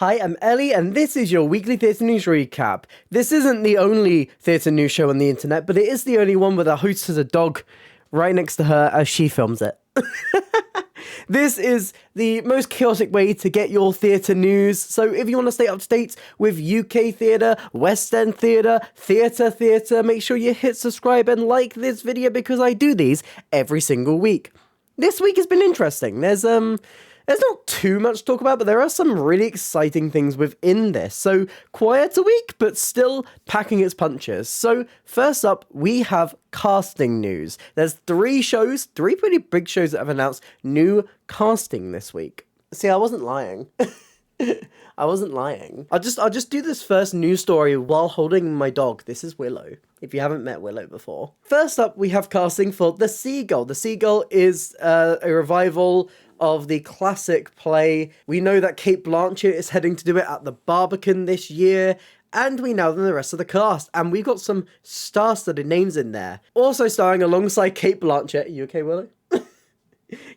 Hi, I'm Ellie, and this is your weekly theatre news recap. This isn't the only theatre news show on the internet, but it is the only one where the host has a dog right next to her as she films it. This is the most chaotic way to get your theatre news, so if you want to stay up to date with UK theatre, West End theatre, theatre, make sure you hit subscribe and like this video because I do these every single week. This week has been interesting. There's not too much to talk about, but there are some really exciting things within this. So, quiet a week, but still packing its punches. So, first up, we have casting news. There's three pretty big shows that have announced new casting this week. See, I wasn't lying. I wasn't lying. I'll just do this first news story while holding my dog. This is Willow, if you haven't met Willow before. First up, we have casting for The Seagull. The Seagull is a revival of the classic play. We know that Cate Blanchett is heading to do it at the Barbican this year, and we know the rest of the cast, and we've got some star-studded names in there. Also starring alongside Cate Blanchett. You okay, Willow?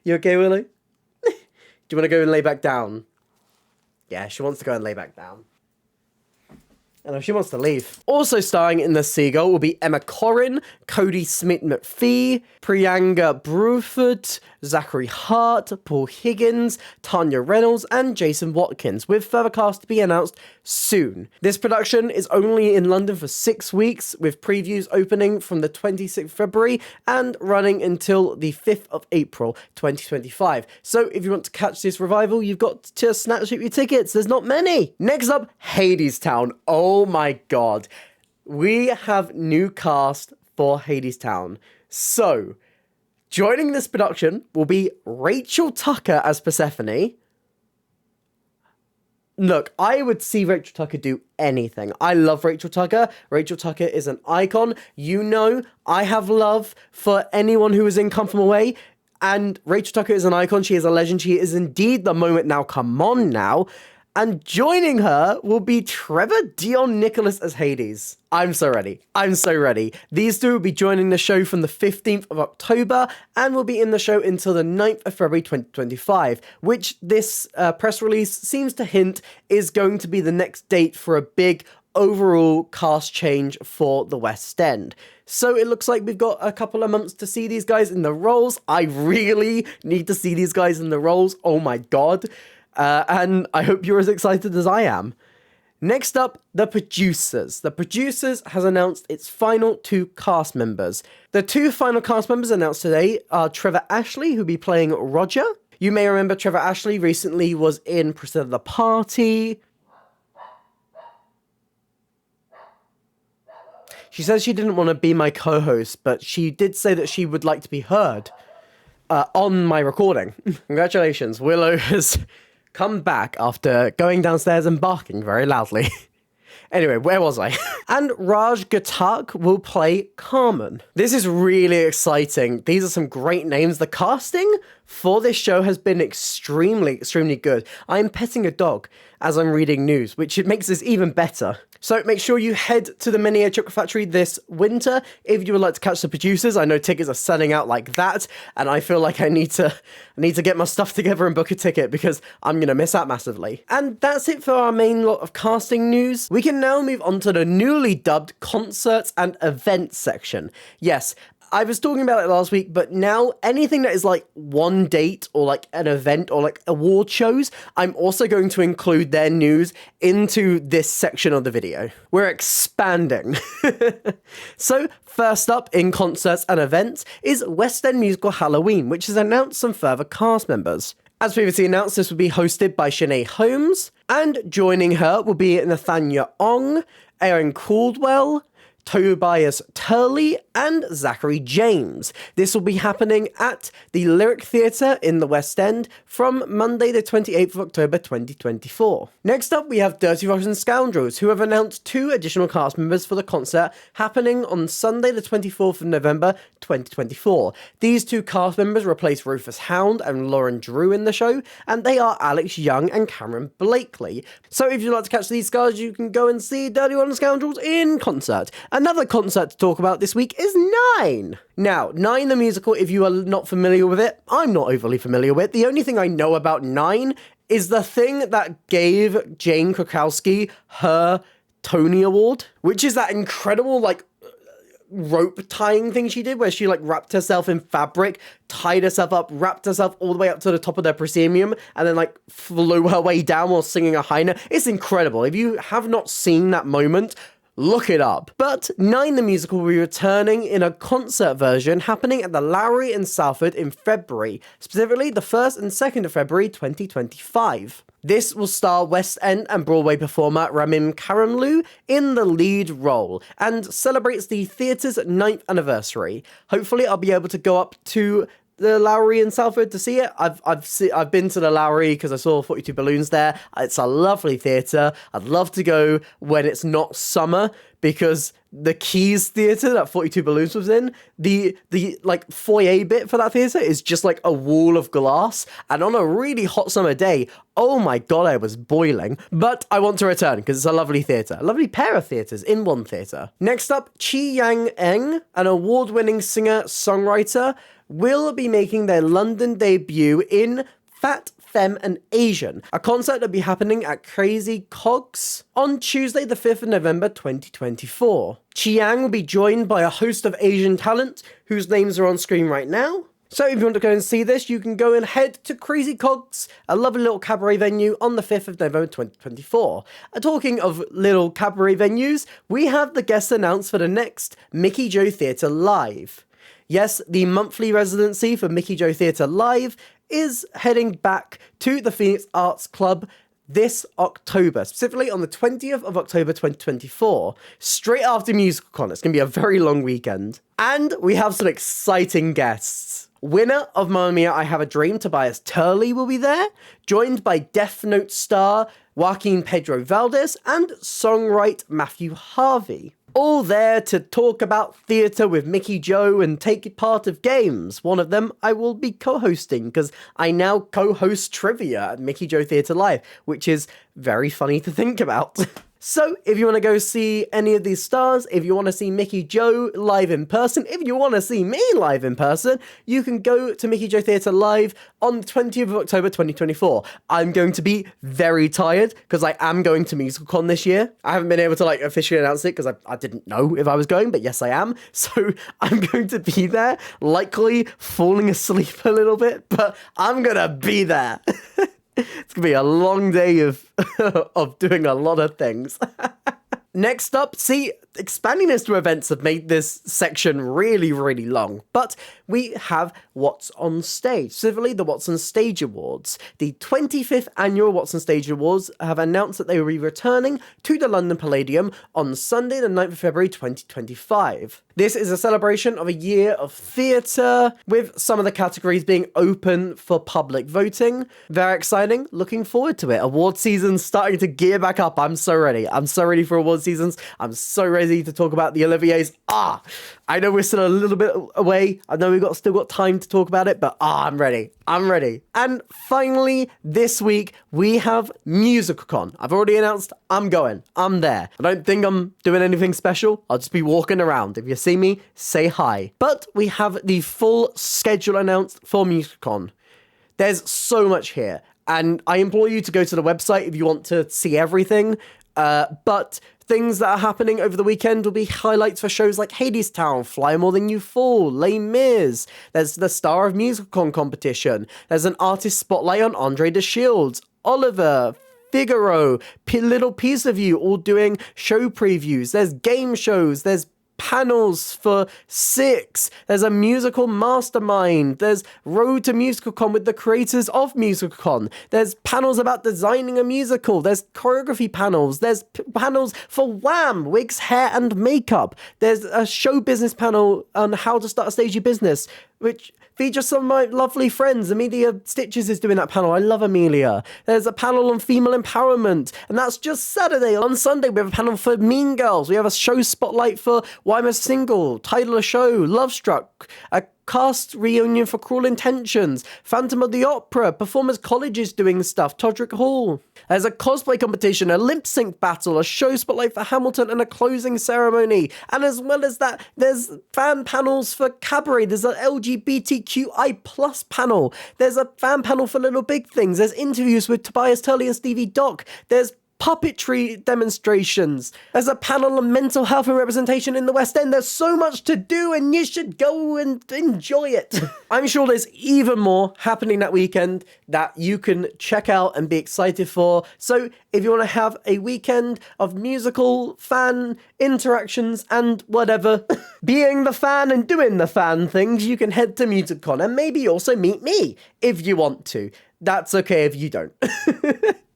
You okay, Willow? Do you want to go and lay back down? Yeah, she wants to go and lay back down. And she wants to leave. Also starring in The Seagull will be Emma Corrin, Cody Smith-McPhee, Priyanka Bruford, Zachary Hart, Paul Higgins, Tanya Reynolds, and Jason Watkins, with further cast to be announced soon. This production is only in London for 6 weeks, with previews opening from the 26th of February and running until the 5th of April 2025. So if you want to catch this revival, you've got to snatch up your tickets. There's not many. Next up, Hadestown. Oh my god. We have new cast for Hadestown. So, joining this production will be Rachel Tucker as Persephone. Look, I would see Rachel Tucker do anything. I love Rachel Tucker. Rachel Tucker is an icon. You know, I have love for anyone who is in Come From Away. And Rachel Tucker is an icon. She is a legend. She is indeed the moment now. Come on now. And joining her will be Trevor, Dion, Nicolas as Hades. I'm so ready. I'm so ready. These two will be joining the show from the 15th of October and will be in the show until the 9th of February 2025, which this press release seems to hint is going to be the next date for a big overall cast change for the West End. So it looks like we've got a couple of months to see these guys in the roles. I really need to see these guys in the roles. Oh my god. And I hope you're as excited as I am. Next up, The Producers. The Producers has announced its final 2 cast members. The 2 final cast members announced today are Trevor Ashley, who'll be playing Roger. You may remember Trevor Ashley recently was in Priscilla the Party. She says she didn't want to be my co-host, but she did say that she would like to be heard on my recording. Congratulations, Willow has come back after going downstairs and barking very loudly. Anyway, where was I? And Raj Ghatak will play Carmen. This is really exciting. These are some great names. The casting for this show has been extremely good. I'm petting a dog as I'm reading news, which it makes this even better. So make sure you head to the Mini Chocolate Factory this winter if you would like to catch The Producers. I know tickets are selling out like that, and I feel like I need to get my stuff together and book a ticket because I'm going to miss out massively. And that's it for our main lot of casting news. We can now move on to the newly dubbed concerts and events section. Yes, I was talking about it last week, but now anything that is like one date or like an event or like award shows, I'm also going to include their news into this section of the video. We're expanding. So first up in concerts and events is West End musical Halloween, which has announced some further cast members. As previously announced, this will be hosted by Sinead Holmes, and joining her will be Lethaniel M, Erin Caldwell, Tobias Turley, and Zachary James. This will be happening at the Lyric Theatre in the West End from Monday the 28th of October 2024. Next up, we have Dirty Russian Scoundrels, who have announced 2 additional cast members for the concert happening on Sunday the 24th of November 2024. These 2 cast members replace Rufus Hound and Lauren Drew in the show, and they are Alex Young and Cameron Blakely. So if you'd like to catch these guys, you can go and see Dirty Russian Scoundrels in concert. Another concert to talk about this week is Nine. Now, Nine the musical, if you are not familiar with it, I'm not overly familiar with it. The only thing I know about Nine is the thing that gave Jane Krakowski her Tony Award, which is that incredible, like, rope tying thing she did where she like wrapped herself in fabric, tied herself up, wrapped herself all the way up to the top of their proscenium, and then like flew her way down while singing a high note. It's incredible. If you have not seen that moment, look it up. But Nine the Musical will be returning in a concert version happening at the Lowry in Salford in February, specifically the 1st and 2nd of February 2025. This will star West End and Broadway performer Ramim Karimloo in the lead role and celebrates the theatre's 9th anniversary. Hopefully I'll be able to go up to the Lowry in Salford to see it. I've been to the Lowry because I saw 42 Balloons there. It's a lovely theatre. I'd love to go when it's not summer, because the Keys Theatre that 42 Balloons was in, the like foyer bit for that theatre is just like a wall of glass, and on a really hot summer day, oh my god, I was boiling. But I want to return because it's a lovely theatre, a lovely pair of theatres in one theatre. Next up, Chi Yang Eng, an award-winning singer-songwriter, will be making their London debut in Fat, Femme and Asian, a concert that'll be happening at Crazy Cogs on Tuesday the 5th of November 2024. Chiang will be joined by a host of Asian talent whose names are on screen right now. So if you want to go and see this, you can go and head to Crazy Cogs, a lovely little cabaret venue on the 5th of November 2024. Talking of little cabaret venues, we have the guests announced for the next Mickey Joe Theatre Live. Yes, the monthly residency for Mickey Joe Theatre Live is heading back to the Phoenix Arts Club this October, specifically on the 20th of October 2024, straight after MusicalCon. It's going to be a very long weekend. And we have some exciting guests. Winner of Mamma Mia, I Have a Dream, Tobias Turley will be there, joined by Death Note star Joaquin Pedro Valdez and songwriter Matthew Harvey. All there to talk about theatre with Mickey Joe and take part of games. One of them I will be co-hosting because I now co-host trivia at Mickey Joe Theatre Live, which is very funny to think about. So, if you want to go see any of these stars, if you want to see Mickey Joe live in person, if you want to see me live in person, you can go to Mickey Joe Theatre Live on the 20th of October 2024. I'm going to be very tired because I am going to MusicalCon this year. I haven't been able to officially announce it because I didn't know if I was going, but yes, I am. So, I'm going to be there, likely falling asleep a little bit, but I'm going to be there. It's going to be a long day of doing a lot of things. Next up, expanding this to events have made this section really, really long, but we have What's on Stage, specifically the What's on Stage Awards. The 25th annual What's on Stage Awards have announced that they will be returning to the London Palladium on Sunday the 9th of February 2025. This is a celebration of a year of theatre, with some of the categories being open for public voting. Very exciting, looking forward to it. Award season's starting to gear back up. I'm so ready. I'm so ready for award seasons. I'm so ready to talk about the Oliviers. I know we're still a little bit away. I know we've still got time to talk about it, but I'm ready. I'm ready. And finally, this week, we have MusicalCon. I've already announced I'm going. I'm there. I don't think I'm doing anything special. I'll just be walking around. If you see me, say hi. But we have the full schedule announced for MusicalCon. There's so much here, and I implore you to go to the website if you want to see everything. But things that are happening over the weekend will be highlights for shows like Hadestown, Fly More Than You Fall, Les Mis. There's the Star of MusicalCon competition. There's an artist spotlight on Andre de Shields, Oliver, Figaro, Little Piece of You, all doing show previews. There's game shows. There's panels for Six. There's a musical mastermind. There's Road to MusicalCon with the creators of MusicalCon. There's panels about designing a musical. There's choreography panels. There's panels for Wham! Wigs, hair and makeup. There's a show business panel on how to start a stagey business, which features some of my lovely friends. Amelia Stitches is doing that panel. I love Amelia. There's a panel on female empowerment, and that's just Saturday. On Sunday, we have a panel for Mean Girls. We have a show spotlight for Why I'm a Single, Title of Show, Love Struck, a cast reunion for Cruel Intentions, Phantom of the Opera, Performers College is doing stuff, Todrick Hall. There's a cosplay competition, a lip sync battle, a show spotlight for Hamilton, and a closing ceremony. And as well as that, there's fan panels for Cabaret, there's an LGBTQI plus panel, there's a fan panel for Little Big Things, there's interviews with Tobias Turley and Stevie Dock, there's puppetry demonstrations, there's a panel on mental health and representation in the West End. There's so much to do and you should go and enjoy it. I'm sure there's even more happening that weekend that you can check out and be excited for. So if you want to have a weekend of musical fan interactions and whatever, being the fan and doing the fan things, you can head to MusicCon and maybe also meet me if you want to. That's okay if you don't.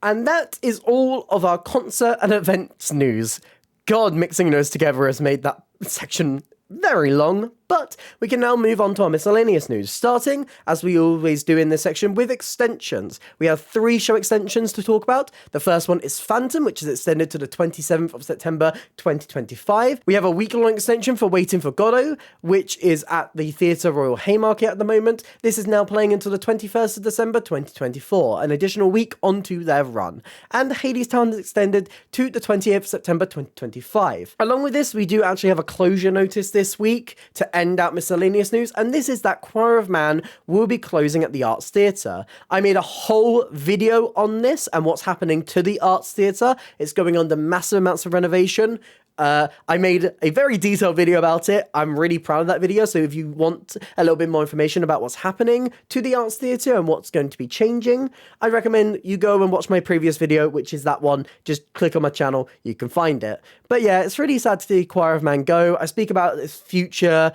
And that is all of our concert and events news. God, mixing those together has made that section very long, but we can now move on to our miscellaneous news, starting, as we always do in this section, with extensions. We have 3 show extensions to talk about. The first one is Phantom, which is extended to the 27th of September 2025. We have a week-long extension for Waiting for Godot, which is at the Theatre Royal Haymarket at the moment. This is now playing until the 21st of December 2024, an additional week onto their run. And Hadestown is extended to the 28th of September 2025. Along with this, we do actually have a closure notice this week to end out miscellaneous news, and this is that Choir of Man will be closing at the Arts Theatre. I made a whole video on this and what's happening to the Arts Theatre. It's going under massive amounts of renovation. I made a very detailed video about it. I'm really proud of that video, so if you want a little bit more information about what's happening to the Arts Theatre and what's going to be changing, I recommend you go and watch my previous video, which is that one. Just click on my channel, you can find it. But yeah, it's really sad to see Choir of Man go. I speak about its future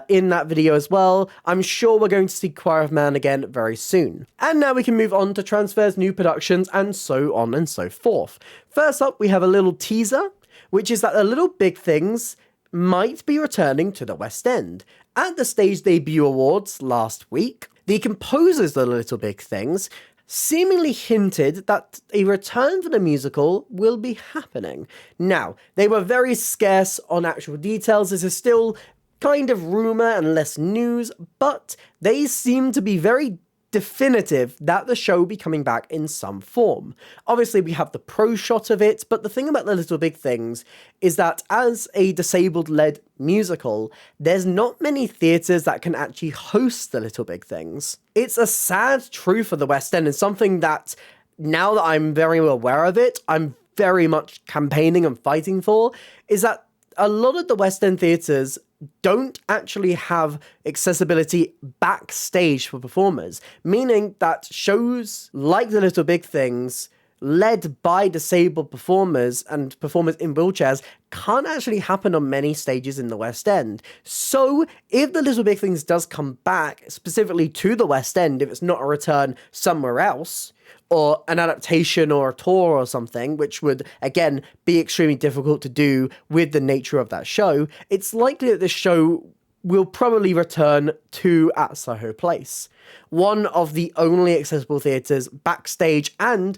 in that video as well. I'm sure we're going to see Choir of Man again very soon. And now we can move on to transfers, new productions, and so on and so forth. First up, we have a little teaser, which is that the Little Big Things might be returning to the West End. At the Stage Debut Awards last week, the composers of the Little Big Things seemingly hinted that a return for the musical will be happening. Now, they were very scarce on actual details. This is still kind of rumour and less news, but they seem to be very definitive that the show will be coming back in some form. Obviously, we have the pro shot of it, but the thing about the Little Big Things is that as a disabled-led musical, there's not many theatres that can actually host the Little Big Things. It's a sad truth for the West End, and something that, now that I'm very aware of it, I'm very much campaigning and fighting for, is that a lot of the West End theatres don't actually have accessibility backstage for performers, meaning that shows like The Little Big Things, led by disabled performers and performers in wheelchairs, can't actually happen on many stages in the West End. So if The Little Big Things does come back, specifically to the West End, if it's not a return somewhere else, or an adaptation or a tour or something, which would, again, be extremely difficult to do with the nature of that show, it's likely that this show will probably return to at Soho Place, one of the only accessible theatres backstage and,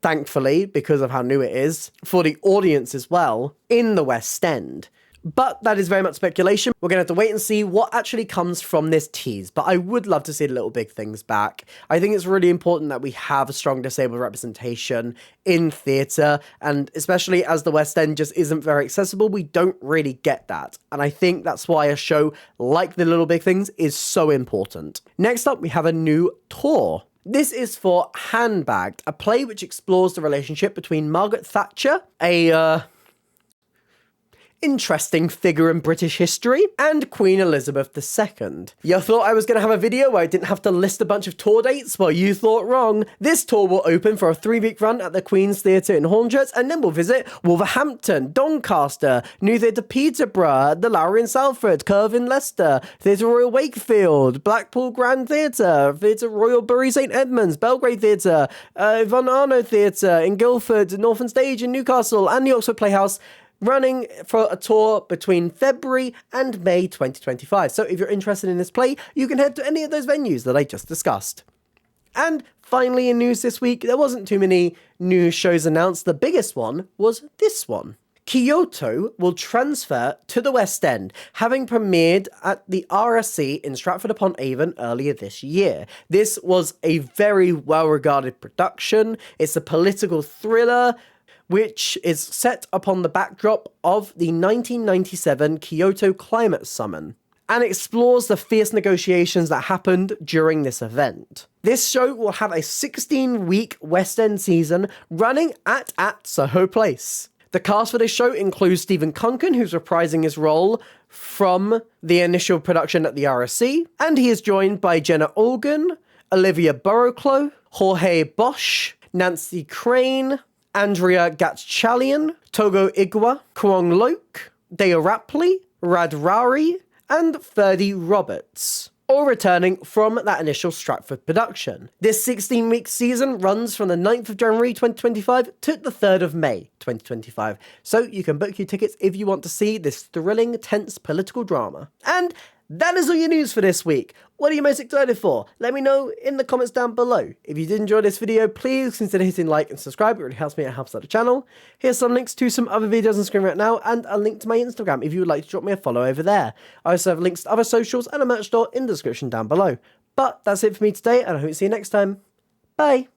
thankfully, because of how new it is, for the audience as well, in the West End. But that is very much speculation. We're going to have to wait and see what actually comes from this tease. But I would love to see the Little Big Things back. I think it's really important that we have a strong disabled representation in theatre. And especially as the West End just isn't very accessible, we don't really get that. And I think that's why a show like The Little Big Things is so important. Next up, we have a new tour. This is for Handbagged, a play which explores the relationship between Margaret Thatcher, a interesting figure in British history, and Queen Elizabeth II. You thought I was going to have a video where I didn't have to list a bunch of tour dates? Well, you thought wrong. This tour will open for a 3-week run at the Queen's Theatre in Hornchurch, and then we'll visit Wolverhampton, Doncaster, New Theatre Peterborough, the Lowry in Salford, Curve in Leicester, Theatre Royal Wakefield, Blackpool Grand Theatre, Theatre Royal Bury St Edmunds, Belgrade Theatre, Von Arno Theatre in Guildford, Northern Stage in Newcastle, and the Oxford Playhouse, running for a tour between February and May 2025. So if you're interested in this play, you can head to any of those venues that I just discussed. And finally, in news this week, there wasn't too many new shows announced. The biggest one was this one. Kyoto will transfer to the West End, having premiered at the RSC in Stratford-upon-Avon earlier this year. This was a very well-regarded production. It's a political thriller which is set upon the backdrop of the 1997 Kyoto Climate Summit and explores the fierce negotiations that happened during this event. This show will have a 16-week West End season running at Soho Place. The cast for this show includes Stephen Conkin, who's reprising his role from the initial production at the RSC, and he is joined by Jenna Olgan, Olivia Burrowclough, Jorge Bosch, Nancy Crane, Andrea Gatchalian, Togo Igwa, Kwong Lok, Dale Rapley, Rad Rari, and Ferdy Roberts, all returning from that initial Stratford production. This 16-week season runs from the 9th of January 2025 to the 3rd of May 2025, so you can book your tickets if you want to see this thrilling, tense political drama. And that is all your news for this week. What are you most excited for? Let me know in the comments down below. If you did enjoy this video, please consider hitting like and subscribe. It really helps me, it helps out the channel. Here's some links to some other videos on screen right now and a link to my Instagram if you would like to drop me a follow over there. I also have links to other socials and a merch store in the description down below. But that's it for me today, and I hope to see you next time. Bye!